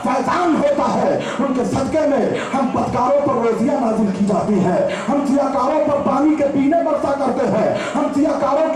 फैजान होता है, उनके सदके में हम बदकारों पर रोजियां नाजिल की जाती है, हम जियाकारों पर पानी के पीने बरसा करते हैं, हम जियाकारों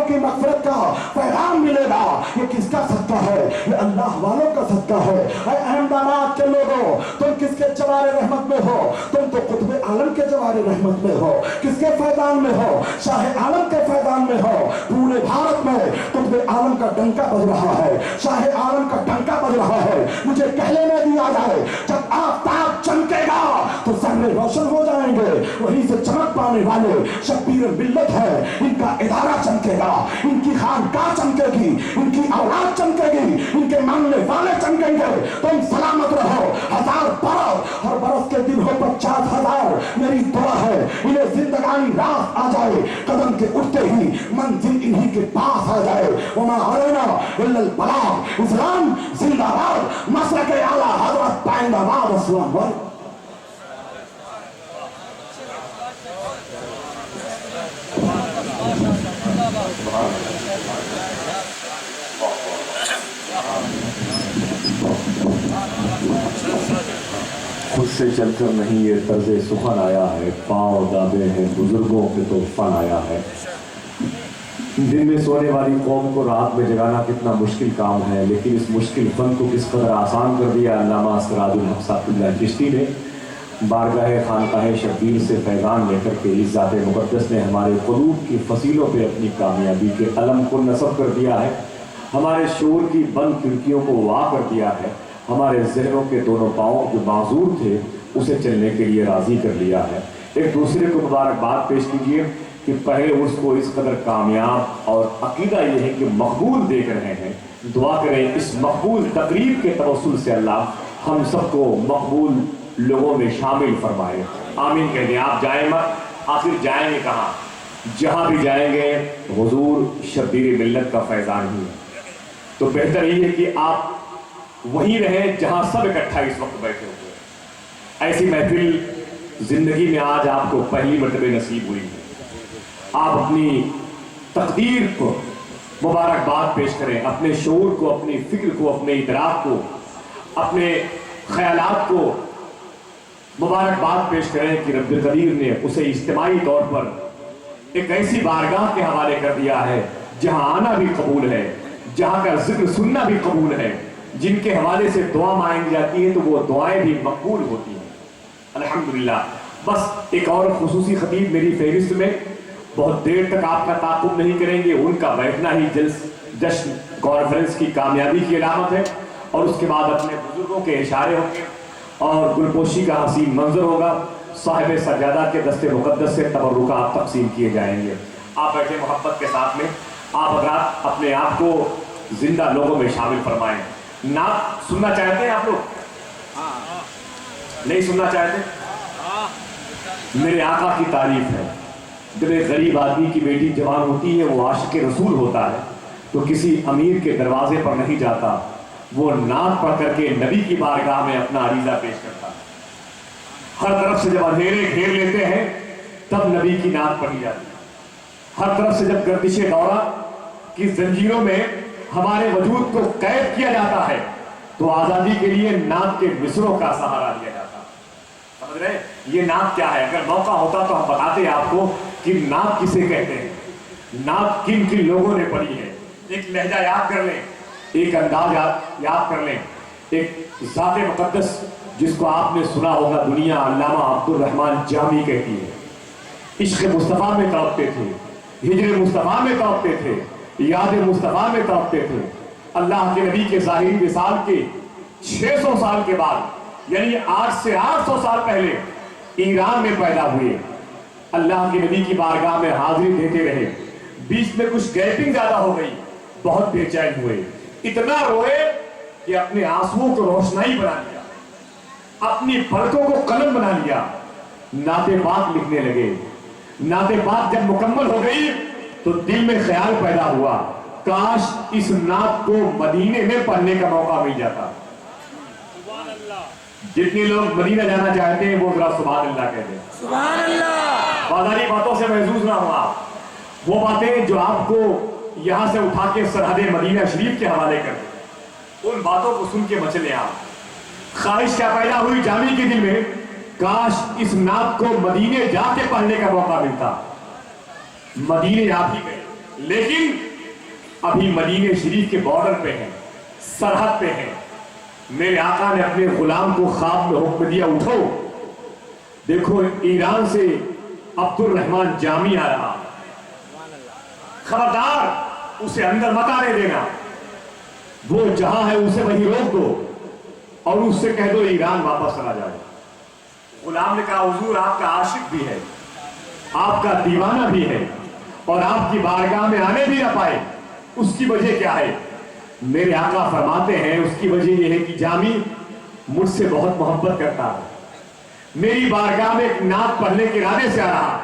की मग़फ़िरत का पैगाम मिलेगा। ये किसका सदका है? ये अल्लाह वालों का सदका है। अहमदाबाद के लोगों, तुम किसके जवारे रहमत में हो? तुम तो कुतुब आलम के जवारे रहमत में हो। किसके फैजान में हो? शाह आलम के फैजान में हो। पूरे भारत में कुतुब आलम का डंका बज रहा है, शाह आलम का डंका बज रहा है। मुझे कहने में दिया जाए, जब आफताब चमकेगा तो ज़र्रे रोशन हो जाएंगे। वहीं से चमक पाने वाले शब्बीर मिल्लत है, इनका इदारा चमकेगा, इनकी खानकाह चमकेगी, इनकी औलाद चमकेगी, इनके मानने वाले चमकेंगे। तुम सलामत रहो। 1000 बरस, हर बरस के दिन हो 50,000। मेरी दुआ है इन्हें जिंदगानी रात आ जाए, कदम के उठते ही मंजिल इन्हीं के पास आ जाए। वमा अलैना इल्लल बलाग। इस्लाम जिंदाबाद, मसलक आला हज़रत पाइंदाबाद। अस्सलाम वालेकुम। खुद से चलकर नहीं ये तर्ज़े सुखन आया है, पाँव दाबे हैं बुजुर्गों के तो फन आया है। दिन में सोने वाली कौम को रात में जगाना कितना मुश्किल काम है, लेकिन इस मुश्किल फन को किस कदर आसान कर दिया अल्लामा सिराजुल हक साहिब चिश्ती ने। बारगाह खानकाह शब्बीर से पैगाम लेकर के इस ज़ात मुक़द्दस ने हमारे क़ुलूब की फसीलों पे अपनी कामयाबी के अलम को नस्ब कर दिया है, हमारे शोर की बंद खिड़कियों को वाह कर दिया है, हमारे जहनों के दोनों पाँव जो माजूर थे उसे चलने के लिए राज़ी कर लिया है। एक दूसरे को मुबारकबाद पेश कीजिए कि पहले उसको इस कदर कामयाब, और अकीदा ये है कि मकबूल देख रहे हैं। दुआ करें इस मकबूल तकरीब के तवस्सुल से अल्लाह हम सबको मकबूल लोगों में शामिल फरमाए। आमीन कह दें। आप जाए मत, आखिर जाएंगे कहाँ? जहाँ भी जाएंगे हुजूर शब्बीर मिल्लत का फैज़ान ही है। तो बेहतर ये है कि आप वहीं रहें जहाँ सब इकट्ठा इस वक्त बैठे हुए। ऐसी महफिल जिंदगी में आज आपको पहली मर्तबे नसीब हुई है। आप अपनी तकदीर को मुबारकबाद पेश करें, अपने शऊर को, अपनी फिक्र को, अपने इदराक को, अपने ख्यालात को मुबारकबाद पेश करें कि रब्बुल कदीर ने उसे इज्तिमाई तौर पर एक ऐसी बारगाह के हवाले कर दिया है जहाँ आना भी कबूल है, जहाँ का जिक्र सुनना भी कबूल है, जिनके हवाले से दुआ मांगी जाती है तो वो दुआएं भी मकबूल होती हैं। अल्हम्दुलिल्लाह। बस एक और खुसूसी खतीब मेरी फहरिस्त में, बहुत देर तक आपका ताक़ुब नहीं करेंगे, उनका बैठना ही जश्न कॉन्फ्रेंस की कामयाबी की अलामत है। और उसके बाद अपने बुजुर्गों के इशारे होंगे और गुलपोशी का हसीन मंजर होगा। साहिब सजादा के दस्ते मुक़द्दस से तबर्रुकात तक़सीम किए जाएंगे। आप बैठे मोहब्बत के साथ में, आप अगर अपने आप को जिंदा लोगों में शामिल फरमाएं। नात सुनना चाहते हैं आप लोग? नहीं सुनना चाहते? मेरे आका की तारीफ है। जब एक गरीब आदमी की बेटी जवान होती है, वो आशिक़ रसूल होता है, तो किसी अमीर के दरवाजे पर नहीं जाता, वो नात पढ़ करके नबी की बारगाह में अपना अरीज़ा पेश करता है। हर तरफ से जब अंधेरे घेर लेते हैं तब नबी की नात पढ़ी जाती है। हर तरफ से जब गर्दिशे दौरा की जंजीरों में हमारे वजूद को कैद किया जाता है तो आज़ादी के लिए नात के मिसरों का सहारा लिया जाता है। समझ रहे? ये नात क्या है? अगर मौका होता तो हम बताते आपको कि नात किसे कहते हैं, नात किन किन लोगों ने पढ़ी है। एक लहजा याद कर लें, एक अंदाज याद कर लें। एक ज़ात मुक़द्दस जिसको आपने सुना होगा, दुनिया अल्लामा अब्दुल रहमान जामी कहती है, इश्क़ मुस्तफ़ा में तड़पते थे, हिजर मुस्तफ़ा में तड़पते थे, याद मुस्तफ़ा में तड़पते थे। अल्लाह के नबी के ज़ाहिरी विसाल के 600 साल के बाद, यानी आज से 800 साल पहले ईरान में पैदा हुए, अल्लाह के नबी की बारगाह में हाजिरी देते रहे। बीच में कुछ गैपिंग ज्यादा हो गई, बहुत बेचैन हुए, इतना रोए कि अपने आंसुओं को रोशनाई बना लिया, अपनी पलकों को कलम बना लिया, नाते पाक लिखने लगे। नाते पाक जब मुकम्मल हो गई तो दिल में ख्याल पैदा हुआ, काश इस नात को मदीने में पढ़ने का मौका मिल जाता। जितने लोग मदीना जाना चाहते हैं वो जरा सुभान अल्लाह कहते हैं। सुभान अल्लाह। बाजारी बातों से महसूस ना हो आप, वो बातें जो आपको यहां से उठा के सरहद मदीना शरीफ के हवाले कर दें, उन बातों को सुन के मचले आप। ख्वाहिश क्या पैदा हुई जामी के दिल में, काश इस नात को मदीने जाके पढ़ने का मौका मिलता। मदीने आप ही गए, लेकिन अभी मदीने शरीफ के बॉर्डर पे हैं, सरहद पे हैं। मेरे आका ने अपने गुलाम को ख्वाब में हुक्म दिया, उठो देखो ईरान से अब्दुल रहमान जामी आ रहा, खबरदार उसे अंदर मत आने देना, वो जहां है उसे वहीं रोक दो और उससे कह दो ईरान वापस चला जाए। गुलाम ने कहा, हुजूर आपका आशिक भी है, आपका दीवाना भी है और आपकी बारगाह में आने भी ना पाए, उसकी वजह क्या है? मेरे आका फरमाते हैं उसकी वजह यह है कि जामी मुझसे बहुत मोहब्बत करता है, मेरी बारगाह में एक नात पढ़ने के इरादे से आ रहा।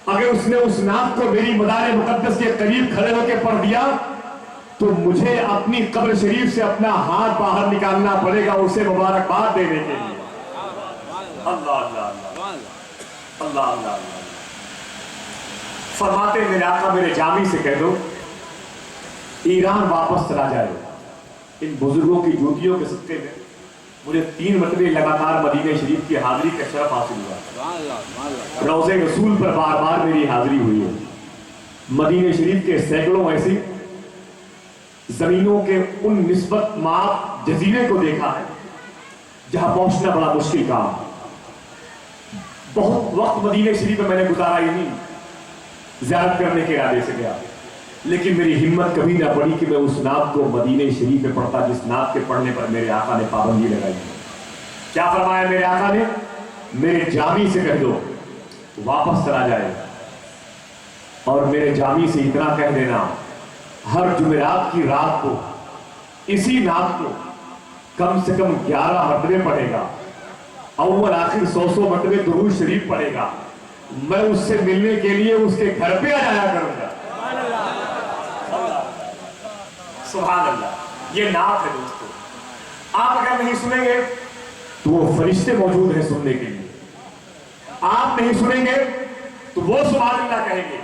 अगर उसने उस नात को मेरी मदार मुकद्दस के करीब खड़े होकर पढ़ दिया तो मुझे अपनी कब्र शरीफ से अपना हाथ बाहर निकालना पड़ेगा उसे मुबारकबाद देने के लिए। अल्लाह अल्लाह अल्लाह अल्लाह अल्लाह। फरमाते मेरे आका मेरे जामी से कह दो ईरान वापस चला जाए। इन बुजुर्गों की जूतियों के सदके में मुझे 3 मरतबे लगातार मदीने शरीफ की हाजिरी का शरफ हासिल हुआ। रोज़े रसूल पर बार बार मेरी हाजिरी हुई है। मदीने शरीफ के सैकड़ों ऐसी जमीनों के उन निस्बत माप जजीरे को देखा है जहां पहुंचना बड़ा मुश्किल काम। बहुत वक्त मदीने शरीफ में मैंने गुजारा ही नहीं, ज़ियारत करने के इरादे से गया, लेकिन मेरी हिम्मत कभी ना पड़ी कि मैं उस नात को मदीने शरीफ में पढ़ता जिस नात के पढ़ने पर मेरे आका ने पाबंदी लगाई। क्या फरमाया मेरे आका ने? मेरे जामी से कह दो वापस चला जाए और मेरे जामी से इतना कह देना हर जुमेरात की रात को इसी नात को कम से कम 11 मरतबे पढ़ेगा, अव्वल आखिर 100 मरतबे दुरूद शरीफ पढ़ेगा। मैं उससे मिलने के लिए उसके घर पे आ जाया करूंगा। सुभान अल्लाह। ये नात है दोस्तों। आप अगर नहीं सुनेंगे तो वो फरिश्ते मौजूद हैं सुनने के लिए, आप नहीं सुनेंगे तो वो सुभान अल्लाह कहेंगे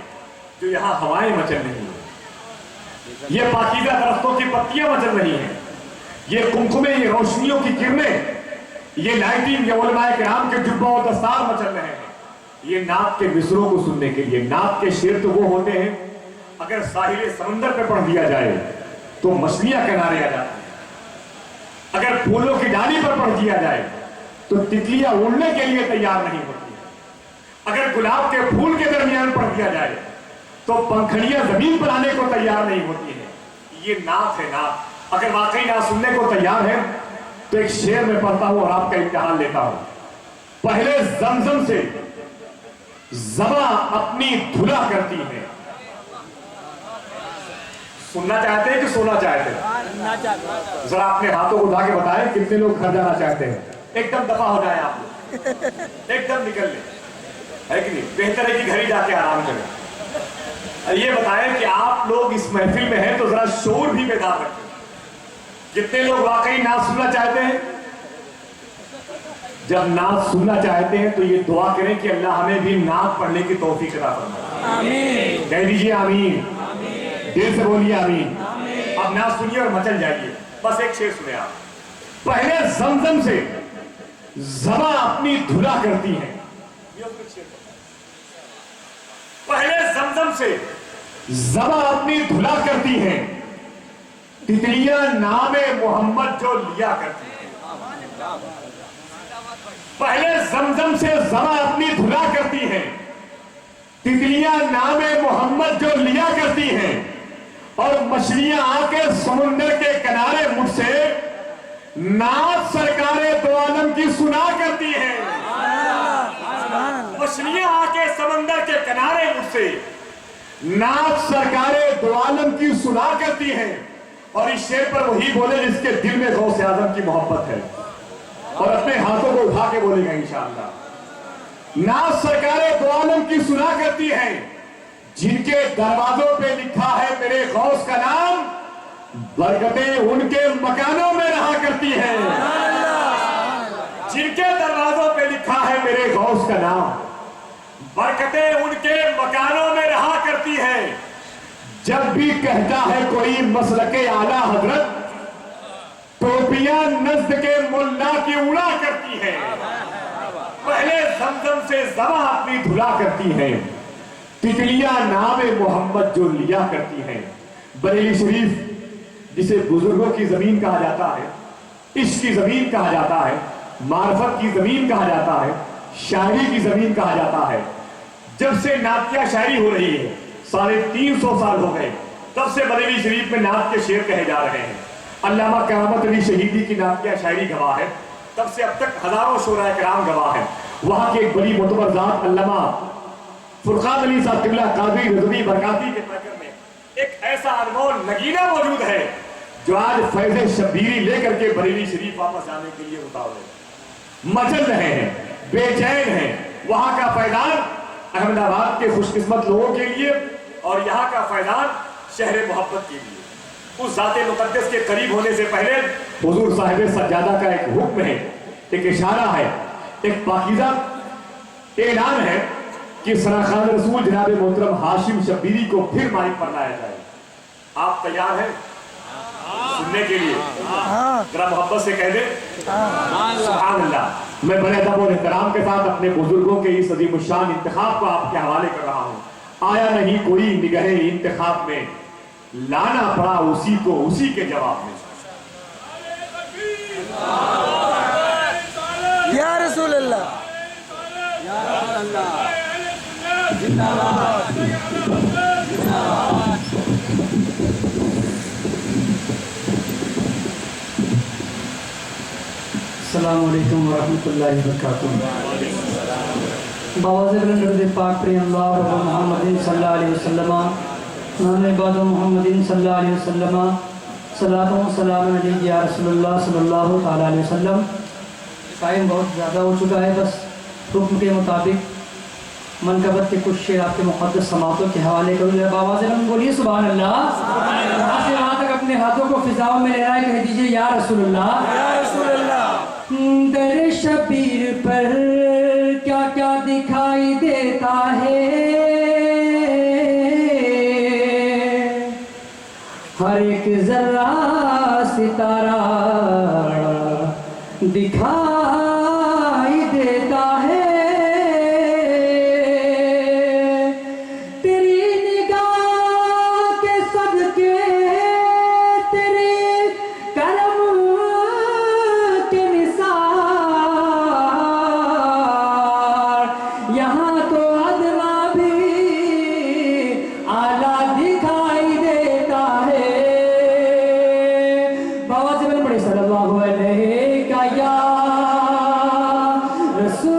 जो यहां हवाएं मचल रही हैं, ये पाकीज़ा दरख्तों की पत्तियां मचल रही हैं, ये कुमकुमे, ये रोशनियों की किरणें, ये लाइटिंग, ये उलमाए किराम के जुब्बा और दस्तार मचल रहे हैं, ये नात के मिसरों को सुनने के लिए। नात के शेर तो वो होते हैं अगर साहिल समंदर पे पढ़ दिया जाए तो मछलियां किनारे आ जाती हैं, अगर फूलों की डाली पर पढ़ दिया जाए तो तितलियां उड़ने के लिए तैयार नहीं होती, अगर गुलाब के फूल के दरमियान पढ़ दिया जाए तो पंखड़ियां जमीन पर आने को तैयार नहीं होती है। ये नात है नात। अगर वाकई ना सुनने को तैयार है तो एक शेर में पढ़ता हूं और आपका इम्तिहान लेता हूं। पहले जमजम से ज़मा अपनी धुला करती है। सुनना चाहते हैं कि सोना चाहते हैं? जरा अपने हाथों को उठा के बताएं कितने लोग घर जाना चाहते हैं। एकदम दफा हो जाए आप लोग, एकदम निकल ले, है कि नहीं? बेहतर है कि घर ही जाके आराम करें। ये बताएं कि आप लोग इस महफिल में हैं तो जरा शोर भी बेदार रखें। कितने लोग वाकई नात सुनना चाहते हैं? जब नात सुनना चाहते हैं तो ये दुआ करें कि अल्लाह हमें भी नात पढ़ने की तौफीक अता फरमाए। आमीन। कह दीजिए आमीन, दिल से बोलिए आमीन। अब नात सुनिए और मचल जाइए। बस एक शेर सुने आप। पहले जमजम से ज़मा अपनी धुला करती है। पहले जमजम से ज़मा अपनी धुला करती है, तितलियां नामे मोहम्मद जो लिया करती है। पहले जमजम से ज़मा अपनी धुला करती है, तितलियां नामे मोहम्मद जो लिया करती हैं, और मछलियां आके समुंदर के किनारे मुझसे नात सरकारे दो आलम की सुना करती हैं। मछलियां आके समंदर के किनारे मुझसे नात सरकारे दो आलम की सुना करती हैं। और इस शेर पर वही बोले जिसके दिल में गौसे आजम की मोहब्बत है, और अपने हाथों को उठा के बोलेगा इंशाअल्लाह। नात सरकारे दो आलम की सुना करती हैं, जिनके दरवाजों पे लिखा है मेरे गौस का नाम, बरकतें उनके मकानों में रहा करती हैं। जिनके दरवाजों पे लिखा है मेरे गौस का नाम, बरकतें उनके मकानों में रहा करती हैं। जब भी कहता है कोई मसलके आला हजरत, टोपियां नज्द के मुल्ला की उड़ा करती हैं, पहले जमजम से ज़बां अपनी धुला करती हैं, तितलियां नामे मोहम्मद जो लिया करती हैं। बरेली शरीफ जिसे बुजुर्गों की जमीन कहा जाता है, इश्क की जमीन कहा जाता है, मार्फत की जमीन कहा जाता है, शायरी की जमीन कहा जाता है। जब से नातिया शायरी हो रही है, 350 साल हो गए, तब से बरेली शरीफ में नात के शेर कहे जा रहे हैं। अल्लामा क़यामत अली शहीदी की नातिया शायरी गवाह है, तब से अब तक हजारों शोरा किराम गवाह है। वहां की एक बड़ी मोतबर जात अल्लामा फुरकान अली साहब किबला काजी रज़वी बरकाती के पैकर में एक ऐसा अनमोल नगीना मौजूद है जो आज फैज़े शब्बीरी लेकर के बरेली शरीफ वापस जाने के लिए उतावले मचल रहे हैं, बेचैन हैं। वहां का फैजान अहमदाबाद के खुशकिस्मत लोगों के लिए और यहाँ का फैजान शहर मोहब्बत के लिए। उस ज़ाते मुक़द्दस के करीब होने से पहले हुजूर साहिब सज्जादा का एक हुक्म है, एक इशारा है, एक पाकीज़ा ऐलान है कि सराखान रसूल जनाब मोहतरम हाशिम शब्बीरी को फिर माइक पर लाया जाए। आप तैयार हैं सुनने के लिए? जरा मोहब्बत से कह दे सुभान अल्लाह। मैं बड़े अदब और एहतराम के साथ अपने बुजुर्गों के इस अजीम शान इंतखाब को आपके हवाले कर रहा हूँ। आया नहीं कोई निगहे इंतखाब में, लाना पड़ा उसी को उसी के जवाब में। या रसूल अल्लाह, या रसूल अल्लाह, जिंदाबाद, जिंदाबाद। अस्सलामु अलैकुम वरहमतुल्लाहि वबरकातुहू। बावाज़ बुलंद पाक प्रिय अल्लाह रब मोहम्मदिन सल्लल्लाहु अलैहि वसल्लम, नामे बाद मोहम्मदिन सल्लल्लाहु अलैहि वसल्लम, सलातो व सलाम अलैहि या रसूलुल्लाह सल्लल्लाहु तआला अलैहि वसल्लम। टाइम बहुत ज़्यादा हो चुका है, बस हुक्म के मुताबिक मनकबत के कुछ शेर आपके मुक़द्दस समातों के हवाले करूँगा। बाबा से हम बोलिए सुभान अल्लाह। यहाँ से वहाँ तक अपने हाथों को फिजाओं में लहराए कह दीजिए या रसूलुल्लाह, या रसूल अल्लाह। दर शबीर पर क्या क्या दिखाई देता है, हर एक जर्रा सितारा दिखाई देता है। तेरी निगाह के सदके, तेरे करम के निसार, यहाँ तो अदना भी आला दिखाई देता है। बाबा से बड़े सल्लल्लाहु अलैहि का या रसूल